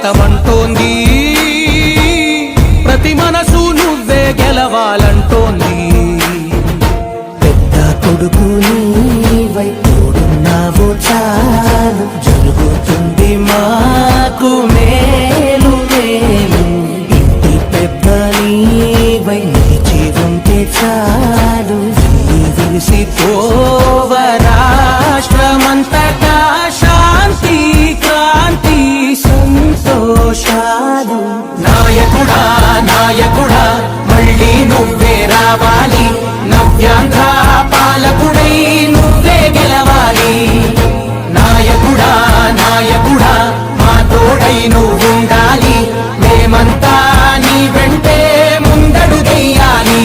భారతమంటోంది, ప్రతి మనసు నువ్వే గెలవాలంటోంది. పెద్ద కొడుకు నీవై తోడున్నావు చాలు, జరుగుతుంది మాకు మేలు మేలు. ఇంటి పెద్ద నీవై నిలిచి ఉంటే చాలు, విరిసి పోవ రాష్ట్రమంతటా శాంతి క్రాంతి సంతోషాలు. నాయకుడా నాయకుడా మళ్ళీ నువ్వే రావాలి, నవ్యాంధ్ర పాలకుడై నువ్వే గెలవాలి. నాయకుడా నాయకుడా మా తోడై నువ్వుండాలి, మేమంతా నీ వెంటే ముందడుగెయ్యాలి.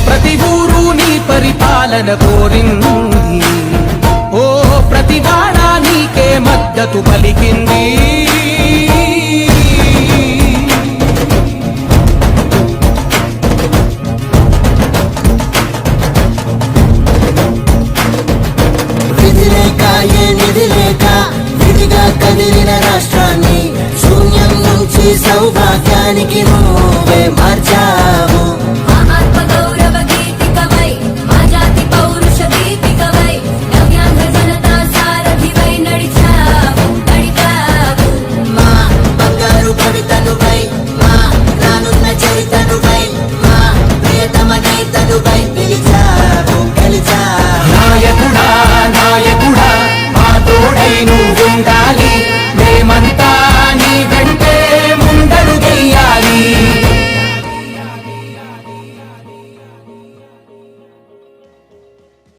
ప్రతి ఊరు నీ పరిపాలన కోరింది, ఓ ప్రతి వాడ నీకే మద్దతు పలికింది. విధిగా కదిలిన రాష్ట్రాన్ని శూన్యం నుంచి సౌభాగ్యానికి